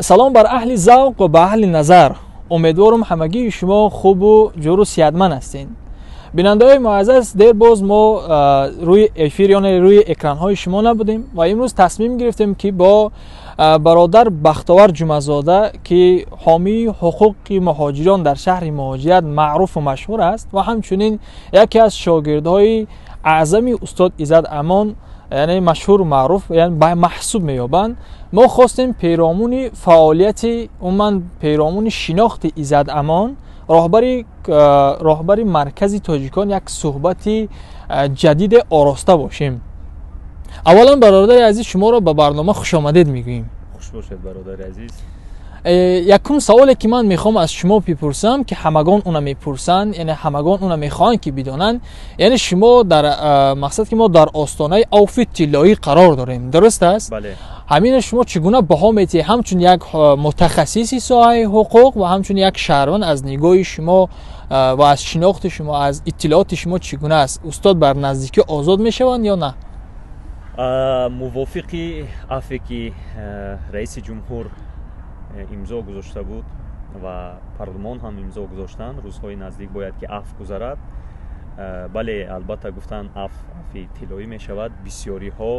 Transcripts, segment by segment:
салом бар аҳли завқ ва ба аҳли назар. умедворам ҳамагии шумо хубу ҷуру сиҳатманд ҳастед. бинандаҳои муаззаз, дер боз мо рӯи эфир ёне рӯи экранҳои шумо набудем ва имрӯз тасмим гирифтем ки бо бародар Бахтовар Ҷумазода ки ҳомии ҳуқуқи муҳоҷирон дар шаҳри муҳоҷират маъруфу машҳур аст ва ҳамчунин яке аз шогирдҳои аъзами устод Иззат Амон, яъне машҳуру маъруф, яъне маҳсуб меёбанд. мо хостем пейромуни фаъолияти умуман пейромуни шинохти Иззат Амон, роҳбари маркази тоҷикон як суҳбати ҷадиде ороста бошем. аввалан бародари азиз шуморо ба барнома хушомадед мегӯем. хуш бошед бародари азиз. якум саволе ки ман мехоҳам аз шумо бипурсам ки ҳамагон уна мепурсанд, яъне ҳамагон уна мехоҳанд ки бидонанд, яъне шумо дар мақсад ки мо дар остонаи авфи тиллоӣ қарор дорем, дуруст аст? бале. ҳамин шумо чӣ гуна баҳо метиҳед ҳамчун як мутахассиси соҳаи ҳуқуқ ва ҳамчун як шаҳрванд аз нигоҳи шумо ва аз шинохти шумо, аз иттилооти шумо чӣ гуна аст? Устод бар наздикӣ озод мешаванд ё на? мувофиқи афе ки раиси ҷумҳур имзо гузошта буд ва парлумон ҳам имзо гузоштанд, рӯзҳои наздик бояд ки аф гузарад. бале, албатта гуфтанд афи тиллоӣ мешавад. бисёриҳо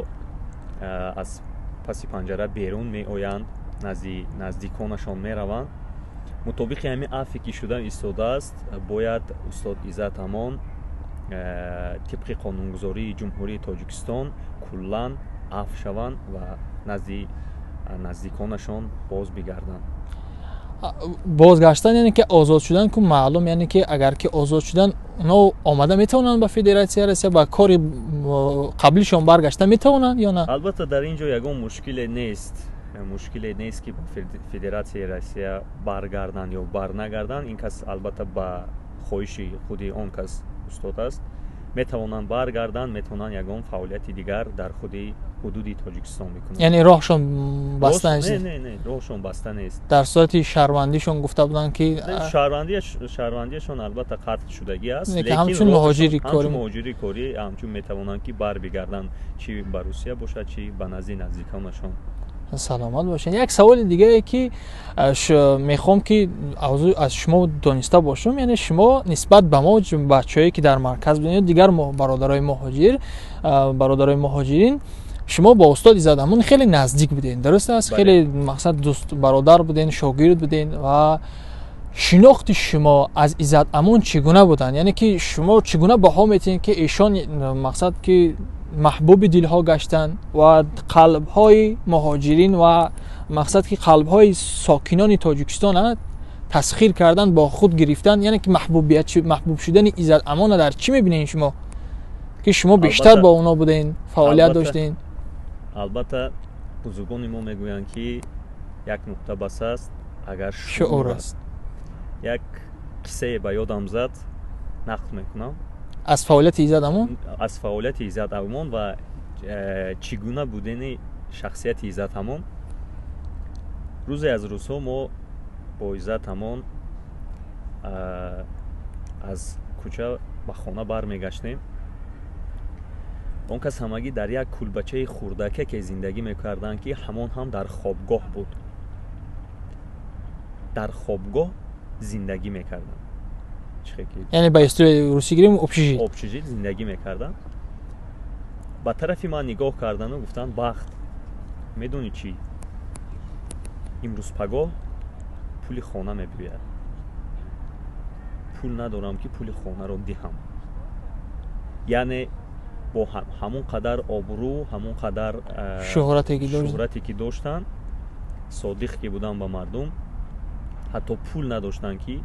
аз паси панҷара берун меоянд, наздиконашон мераванд. мутобиқи ҳамин афе ки шуда истодааст, бояд устод Иззат Амон тибқи қонунгузории ҷумҳурии Тоҷикистон куллан аф шаванд ва наздиконашон боз бигарданд. бозгаштан яъне ки озод шудан ку маълум, яъне ки агар ки озод шудан оно омада метавонанд ба Федератсияи Россия ба кори қаблишон баргашта метавонанд ё на? албатта дар ин ҷо ягон мушкиле нест ки ба Федератсияи Россия баргарданд ё барнагарданд. ин кас албатта ба хоҳиши худи он кас устод аст. метавонанд баргарданд, метавонанд ягон фаъолияти дигар дар худи ҳудуди Тоҷикистон бикунанд. яъне роҳшон баста нест? не, роҳшон баста нест. дар сурати шаҳрвандишон гуфта буданд ки шаҳрвандиашон албатта қатъ шудагӣ аст, лекин ҳамчун муҳоҷири корӣ ҳамчун метавонанд ки бар бигарданд, чӣ ба Русия бошад, чӣ ба наздиконашон. саломат бошед. як саволи дигаре ки мехоҳам ки аз шумо дониста бошам, яъне шумо нисбат ба мо бачаҳое ки дар марказ будем ё дигар бародарои муҳоҷирин, шумо бо устод Иззат Амон хеле наздик будед, дуруст аст? хеле мақсад дӯст бародар будед, шогирд будед ва шинохти шумо аз Иззат Амон чӣ гуна буданд? яъне ки шумо чӣ гуна баҳо метиҳед ки эшон мақсад ки маҳбуби дилҳо гаштанд ва қалбҳои муҳоҷирин ва мақсад ки қалбҳои сокинони Тоҷикистон тасхир кардан, бо худ гирифтан, яъне ки маҳбуб шудани Иззат Амона дар чӣ мебинед шумо ки шумо бештар бо оно будед, фаъолият доштед? албатта бузургони мо мегӯянд ки як нуқта бас аст, агар шуъур аст. як қиссае ба ёдам зад, нақл мекунам аз фаъолияти Иззат Амон? аз фаъолияти Иззат Амон ва чӣ гуна будани шахсияти Иззат Амон. рӯзе аз рӯзҳо мо бо Иззат Амон аз кӯча ба хона бармегаштем. он кас ҳамагӣ дар як кулбачаи хурдакаке зиндагӣ мекарданд ки ҳамон ҳам дар хобгоҳ буд. дар хобгоҳ зиндагӣ мекарданд. яъне ба историяи русӣ гирем обшижит зиндагӣ мекарданд. ба тарафи ман нигоҳ кардану гуфтанд бахт, медонӣ чӣ? имрӯз пагоҳ пули хона мебиёяд. пул надорам ки пули хонаро диҳам. яъне бо ҳамон қадар обрӯ, ҳамон қадар шӯҳрате ки доштанд, содиқ ки буданд ба мардум, ҳатто пул надоштанд ки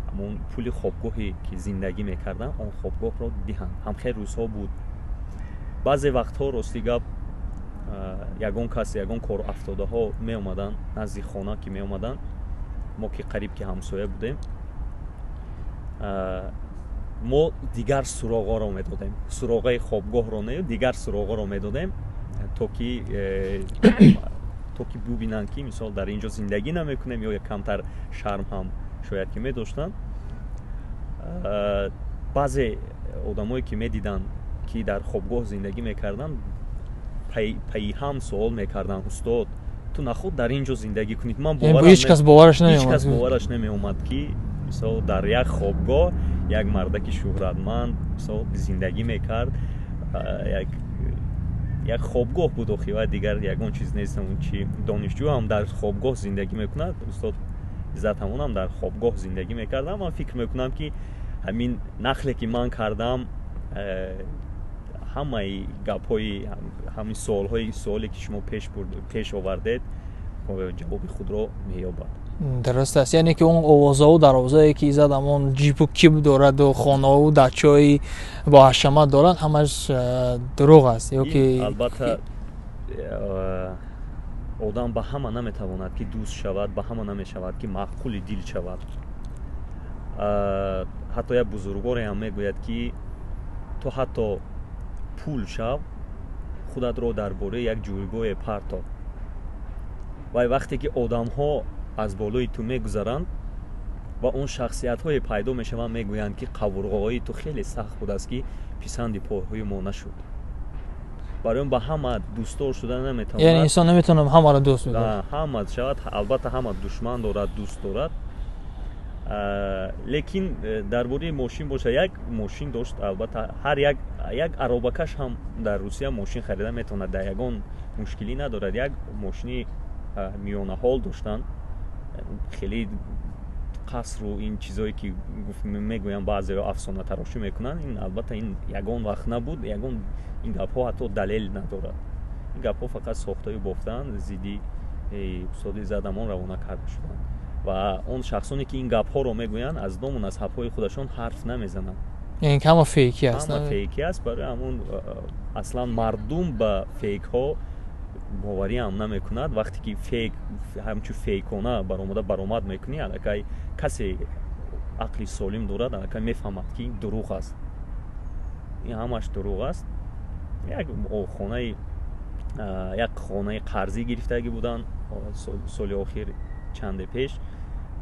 ҳамон пули хобгоҳе ки зиндагӣ мекарданд, он хобгоҳро диҳанд. ҳамхел рӯзҳо буд. баъзе вақтҳо рости гап ягон кас, ягон корафтодаҳо меомаданд назди хона ки меомаданд, мо ки қариб ки ҳамсоя будем, мо дигар суроғҳоро медодем, суроғаи хобгоҳро не, дигар суроғҳоро медодем, то ки бубинанд ки мисол дар ин ҷо зиндагӣ намекунем ё камтар шарм ҳам шояд ки медоштанд. баъзе одамое ки медиданд ки дар хобгоҳ зиндагӣ мекарданд, пайҳам суол мекарданд: устод, ту наход дар ин ҷо зиндагӣ кунед. Ман ҳеҷ кас бовараш намеомад ки мисол дар як хобгоҳ як мардаки шӯҳратманд мисол зиндагӣ мекард. як хобгоҳ буд охива дигар ягон чиз нест. Он чи донишҷӯ ҳам дар хобгоҳ зиндагӣ мекунад. устод Иззат ҳамон ҳам дар хобгоҳ зиндагӣ мекардам. ман фикр мекунам ки ҳамин нақле ки ман кардам ҳамаи гапҳои ҳамин суоле ки шумо пеш овардед ҷавоби худро меёбад. дуруст аст. яъне ки он овозаву дарозае ки Иззат ҳамон ҷипу киб дораду хонаву дачаҳои бо ҳашамат дорад ҳамаш дурӯғ аст ё ки албатта одам ба ҳама наметавонад ки дӯст шавад, ба ҳама намешавад ки маъқули дил шавад. ҳатто як бузургворе ҳам мегӯяд ки то ҳатто пул шав худатро дар бораи як ҷойгоҳе партов. вай вақте ки одамҳо аз болои ту мегузаранд ва он шахсиятҳое пайдо мешаванд, мегӯянд ки қавурғоҳои ту хеле сахт буд аст ки писанди пойҳои мо нашуд. барои он ба ҳама дӯстдор шуда наметавонад. яъне инсон наметавонад ҳамаро дӯст бидорад. ҳама шавад. албатта ҳама душман дорад, дӯст дорад. лекин дар бораи мошин боша, як мошин дошт. албатта ҳар як аробакаш ҳам дар Русия мошин харида метавонад, дар ягон мушкилӣ надорад. як мошини миёнаҳол доштанд, хеле қасру ин чизое ки мегӯянд баъзеҳо афсонатарошӣ мекунанд. ин албатта ин ягон вақт набуд. ин гапҳо ҳатто далел надорад. ин гапҳо фақат сохтаю бофтаанд, зидди устоди Иззат Амон равона карда шуданд. ва он шахсоне ки ин гапҳоро мегӯянд аз ному назҳабҳои худашон ҳарф намезананд. яъне ки ҳама фейкӣ аст. ҳама фейкӣ аст. барои ҳамон аслан мардум ба фейкҳо боварӣ ҳам намекунад. вақте ки фейк ҳамчун фейкона баромад мекунӣ, аллакай касе ақли солим дорад, аллакай мефаҳмад ки дурӯғ аст. ин ҳамаш дурӯғ аст. як хонаи қарзӣ гирифтагӣ буданд соли охир чанде пеш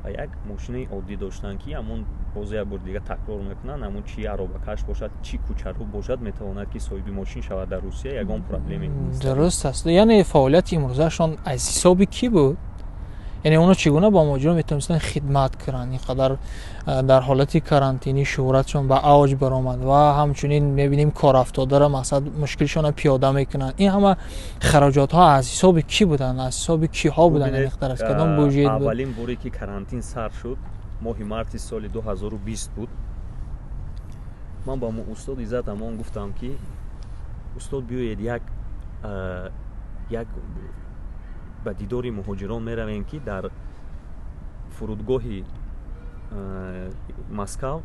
ва як мошини оддӣ доштанд ки ҳамон боз як бор дига такрор мекунанд. ҳамон чи аробакаш бошад, чи кӯчарӯ бошад, метавонад ки соҳиби мошин шавад дар Русия. ягон проблеме нест. дуруст аст. яъне фаъолияти имрӯзаашон аз ҳисоби кӣ буд? яъне оно чӣ гуна ба моҷиро метавонистанд хидмат кунанд? ин қадар дар ҳолати карантинӣ шӯҳратшон ба авҷ баромад ва ҳамчунин мебинем корафтодара мақсад мушкилшонро пиёда мекунанд. ин ҳама хароҷотҳо аз ҳисоби кӣ буданд? аз ҳисоби киҳо буданд? аз кадом буҷет буд? аввалин боре ки карантин сар шуд моҳи марти соли 2020 буд. ман ба устоди Иззат Амон гуфтам ки устод биёед як ба дидори муҳоҷирон меравем ки дар фурудгоҳи Москав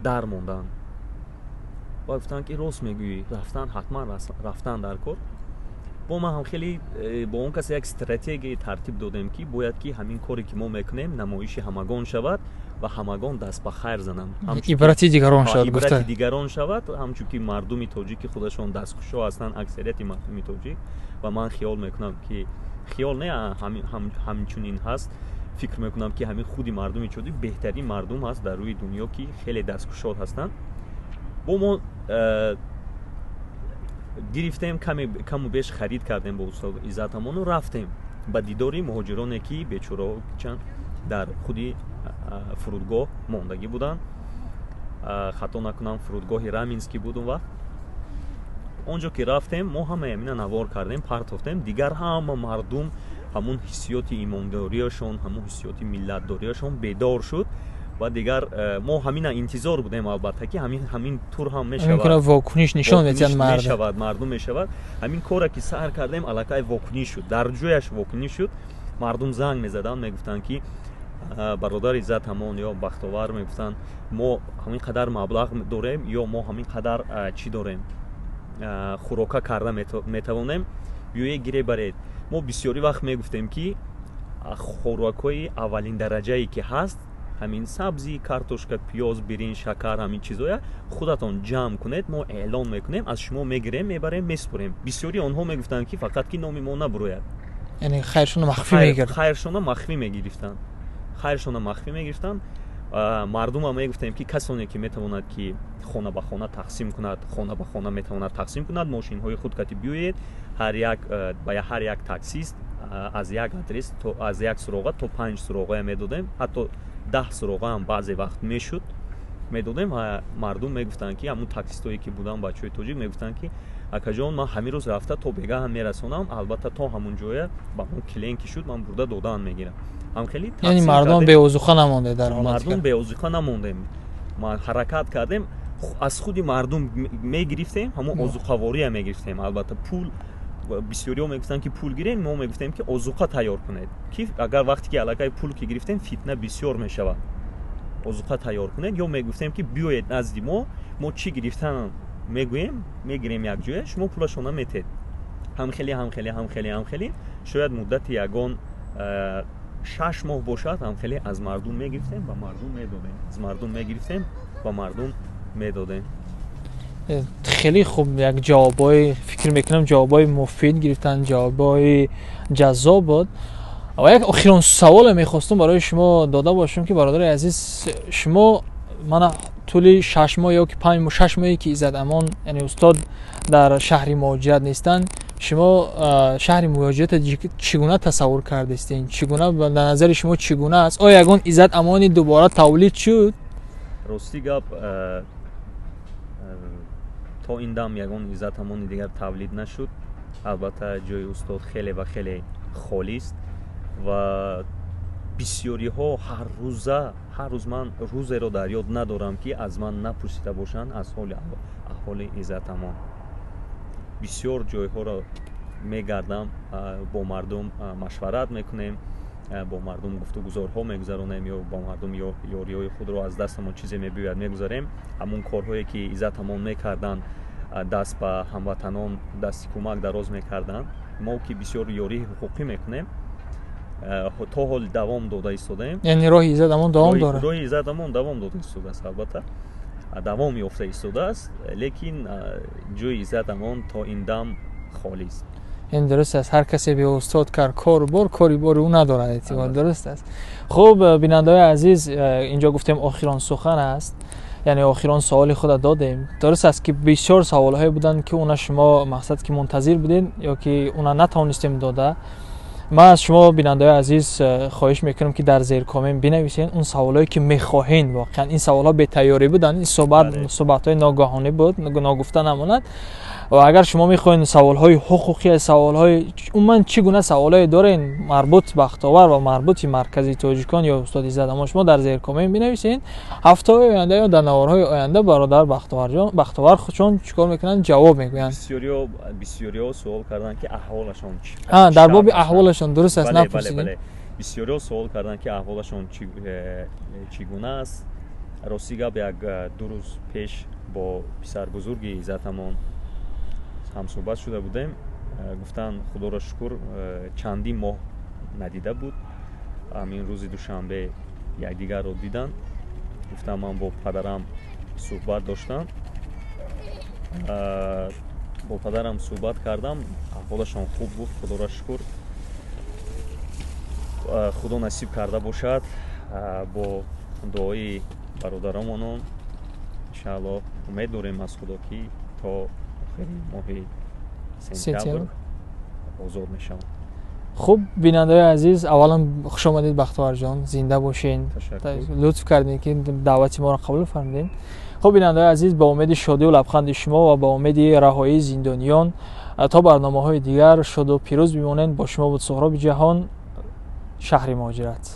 дар монданд. ва гуфтанд ки рост мегӯӣ, ҳатман рафтан дар кор. бо ман ҳам хеле бо он кас як стратегияи тартиб додем ки бояд ки ҳамин коре ки мо мекунем намоиши ҳамагон шавад ва ҳамагон даст ба хайр зананд. ибрати дигарон шавад. ибрати дигарон шавад. ҳамчун ки мардуми тоҷики худашон дасткушо ҳастанд, аксарияти мардуми тоҷик. ва ман хиёл мекунам ки хиёл не ҳамчунин ҳаст. фикр мекунам ки ҳамин худи мардуми тоҷик беҳтарин мардум ҳаст дар рӯи дунё ки хеле дасткушод ҳастанд. бо мо гирифтем каму беш харид кардем бо устод Иззат Амону, рафтем ба дидори муҳоҷироне ки бечораҳо чанд дар худи фурудгоҳ мондагӣ буданд. хато накунам фурудгоҳи Раменский буд он вақт. онҷо ки рафтем мо ҳама ямина навор кардем, партофтем. дигар ҳама мардум ҳамун ҳиссиёти имондориашон, ҳамун ҳиссиёти миллатдориашон бедор шуд. ва дигар мо ҳамина интизор будем албатта ки ҳамин тур ҳам мешавад. вокуниш нишон мешавад, мардум мешавад. ҳамин коре ки сар кардем аллакай вокуниш шуд. дар ҷояш вокуниш шуд. мардум занг мезаданд, мегуфтанд ки бародар Иззат Амон ё Бахтовар мегуфтанд мо ҳамин қадар маблағ дорем ё мо ҳамин қадар чӣ дорем, хӯрока карда метавонем, биёед гире баред. мо бисёри вақт мегуфтем ки хӯрокҳои аввалин дараҷае ки ҳаст, ҳамин сабзи, картошка, пиёз, биринҷ, шакар, ҳамин чизоя худатон ҷамъ кунед, мо эълон мекунем, аз шумо мегирем, мебарем, месупорем. бисёри онҳо мегуфтанд ки фақат ки номи мо набурояд. яъне хайршона махфӣ мегирифтанд. хайршона махфӣ мегирифтанд. мардум ҳам мегуфтем ки касоне ки метавонад ки хона ба хона тақсим кунад, хона ба хона метавонад тақсим кунад, мошинҳои худкатӣ биёед, ҳар як таксист аз як адрес то аз як суроға то 5 суроға медодем, ҳатто 10 суроға ҳам баъзе вақт мешуд медодем. Мардум мегуфтанд ки ҳамун таксистое ки буданд бачаҳои тоҷик мегуфтанд ки акаҷон ман ҳамин рӯз рафта то бега ҳам мерасонам, албатта то ҳамун ҷоя ба ман клиент ки шуд ман бурда додаам мегирам. ҳам хеле яъне мардум беозуқа намонде дар ҳолати мардум беозуқа намондем, ман ҳаракат кардем, аз худи мардум мегирифтем, ҳамун озуқавория мегирифтем. Албатта пул бисёриҳо мегуфтанд ки пул гирем, мо мегуфтем ки озуқа тайёр кунед, ки агар вақте ки аллакай пул ки гирифтем фитна бисёр мешавад, озуқа тайёр кунед, ё мегуфтем ки биёед назди мо чӣ гирифтан мегӯем, мегирем як ҷоя, шумо пулашона метед. ҳамхеле шояд муддати ягон 6 моҳ бошад, ҳамхеле аз мардум мегирифтем ба мардум медодем, аз мардум мегирифтем ба мардум медодем. خیلی خوب، یک جوابای فکر میکنم جوابای مفید گرفتن، جوابای جذاب بود. و یک آخرین سوال میخواستم برای شما داده باشم که برادر عزیز، شما من طول 6 ماه یا 5-6 ماهی که ایزد امان یعنی استاد در شهر مهاجرت نیستن، شما شهر مهاجرت چگونه تصور کردین؟ چگونه به نظر شما چگونه است؟ آیا یگان ایزد امانی دوباره تولید شد؟ راستی گپ تا این دم یگان ایزد امانی دیگر تولید نشد. البته جای استاد خیلی و خیلی خالی است و بسیاری ها هر روز من روزی را در یاد ندارم که از من نپرسیده باشند از حال ایزد امان. بسیار جای ها را میگردم، با مردم مشورت میکنیم، با مردم گفتگوزارها میگذرانیم یا با مردم یاری های خود را از دستمون چیزی میباید میگذاریم. همون کارهایی که ایزد امان میکردن، دست به هموطنان دست کمک دراز میکردن، ما که بسیار یاری حقوقی میکنیم تا حال دوام داده ایستادیم. یعنی راه ایزد امان دوام داره؟ راه ایزد امان دوام داده ایستاده است، البته دوام یافته ایستاده است، لیکن جای ایزد امان تا این دم خالی است. این درست است، هر کسی به استاد کاری بار او نداره اعتبار. درست است. خب بیننده‌های عزیز، اینجا گفتیم آخرین سخن است، یعنی آخرین سوال خود دادیم. درست است که بسیار سوال‌های بودن که اونا شما مقصد که منتظر بودین یا که اونا نتونستیم داده. من از شما بیننده‌های عزیز خواهش میکنم که در زیر کامنت بنویسین اون سوالایی که میخواهین. واقعا این سوال‌ها به تیاری بودن، این صحبت‌های ناگهانی بود، ناگفته نماند. و اگر شما میخواین سوال‌های حقوقی، سوال‌های عموما چگونه سوالایی دارین مربوط به اختاور و مربوط مرکزی تاجیکان یا استاد ایزد امان، شما در زیر کامنت بنویسین. هفته آینده یا در نوارهای آینده برادر بختاور خودشون چیکار میکنن جواب میگوین. بسیاری سوال کردن که احوالشون چی؟ در باب احوالشون درست است، نپرسیدین؟ بسیاری سوال کردن که احوالشون چگونه است. راستی گپ یک 2 روز پیش با پسر بزرگی ایزد امان هم صحبت شده بودیم. گفتن خدا را شکر چندین ماه ندیده بود، همین روز دوشنبه یکدیگر رو دیدن. گفتم من با پدرم صحبت داشتم، با پدرم صحبت کردم، احوالشان خوب بود، خدا را شکر. خدا نصیب کرده باشد با دعای برادرامون ان شاءالله امید داریم از خدا که تا ماه سپتامبر آزاد میشم. خب بیننده‌های عزیز، اولا خوش آمدید بختیار جان، زنده باشین. لطف کردین که دعوت ما را قبول فرمودین. خب بیننده‌های عزیز، با امید شادی و لبخند شما و با امید رهایی زندانیان تا برنامه‌های دیگر شاد و پیروز بمانید. با شما بود سهراب جهان، شهر مهاجرت.